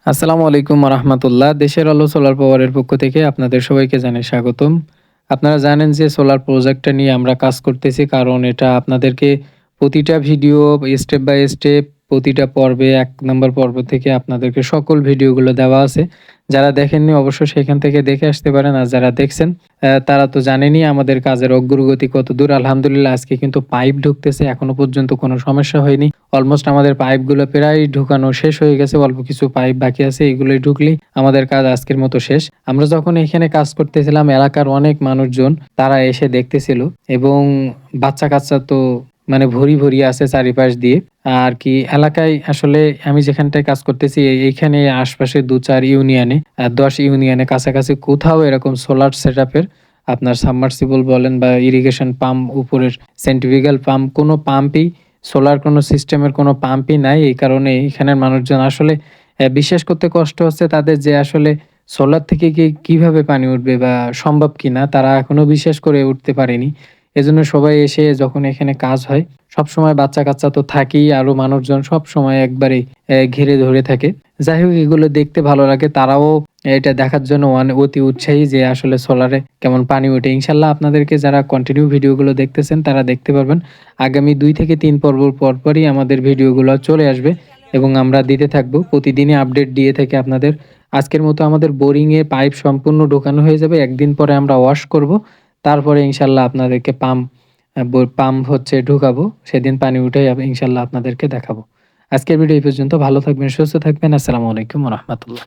আসসালামু আলাইকুম রাহমাতুল্লাহ। দেশের আলো সোলার পাওয়ারের পক্ষ থেকে আপনাদের সবাইকে জানাই স্বাগতম। আপনারা জানেন যে সোলার প্রজেক্টটা নিয়ে আমরা কাজ করতেছি, কারণ এটা আপনাদেরকে প্রতিটা ভিডিও স্টেপ বাই স্টেপ প্রতিটা পর্বে ১ নাম্বার পর্ব থেকে আপনাদেরকে সকল ভিডিওগুলো দেওয়া আছে। যারা দেখেননি অবশ্যই সেখান থেকে দেখে আসতে পারেন। আর যারা দেখছেন তারা তো জানেনই আমাদের কাজের অগ্রগতি কতদূর। আলহামদুলিল্লাহ আজকে কিন্তু পাইপ ঢুকতেছে। এখনো পর্যন্ত কোনো সমস্যা হয়নি। অলমোস্ট আমাদের পাইপগুলো প্রায় ঢুকানো শেষ হয়ে গেছে। অল্প কিছু পাইপ বাকি আছে। এগুলোই ঢুকলেই আমাদের কাজ আজকের মতো শেষ। আমরা যখন এখানে কাজ করতেছিলাম, এলাকার অনেক মানুষজন তারা এসে দেখতেছিল এবং বাচ্চা-কাচ্চা তো মানে ভরি আছে চারিপাশ দিয়ে। আর কি এলাকায় আসলে আমি যেখানটায় কাজ করতেছি এইখানে আশপাশে ২-৪ ইউনিয়নে ১০ ইউনিয়নে কাছাকাছি কোথাও এরকম সোলার সেটআপের আপনার সাবমার্সিবল বলেন বা ইরিগেশন পাম্প উপরের সেন্ট্রিফিউগাল পাম্প কোনো পাম্পই সোলার কোনো সিস্টেমের কোনো পাম্পই নাই। এই কারণে এখানের মানুষজন আসলে বিশ্বাস করতে কষ্ট হচ্ছে তাদের যে আসলে সোলার থেকে কিভাবে পানি উঠবে বা সম্ভব কিনা তারা এখনো বিশ্বাস করে উঠতে পারেনি। এজন্য সবাই এসে যখন এখানে কাজ হয়, সবসময় বাচ্চা-কাচ্চা তো থাকেই, আরো মানুষজন সবসময় একবারেই ঘিরে ধরে থাকে। যাই হোক এগুলো দেখতে ভালো লাগে। তারাও এটা দেখার জন্য অতি উৎসাহী যে আসলে সোলারে কেমন পানি ওঠে। ইনশাআল্লাহ আপনাদেরকে যারা কন্টিনিউ ভিডিওগুলো দেখতেছেন তারা দেখতে পারবেন। আগামী ২ থেকে ৩ পর্ব পরপরই আমাদের ভিডিওগুলো চলে আসবে এবং আমরা দিতে থাকবো। প্রতিদিনই আপডেট দিয়ে থাকি আপনাদের। আজকের মতো আমাদের বোরিংয়ে পাইপ সম্পূর্ণ ঢোকানো হয়ে যাবে। একদিন পরে আমরা ওয়াশ করব। তারপরে ইনশাআল্লাহ আপনাদেরকে পাম্প হচ্ছে ঢুকাবো। সেদিন পানি উঠাই ইনশাআল্লাহ আপনাদেরকে দেখাবো। আজকের ভিডিও এই পর্যন্ত। ভালো থাকবেন, সুস্থ থাকবেন। আসসালামু আলাইকুম ওয়া রাহমাতুল্লাহ।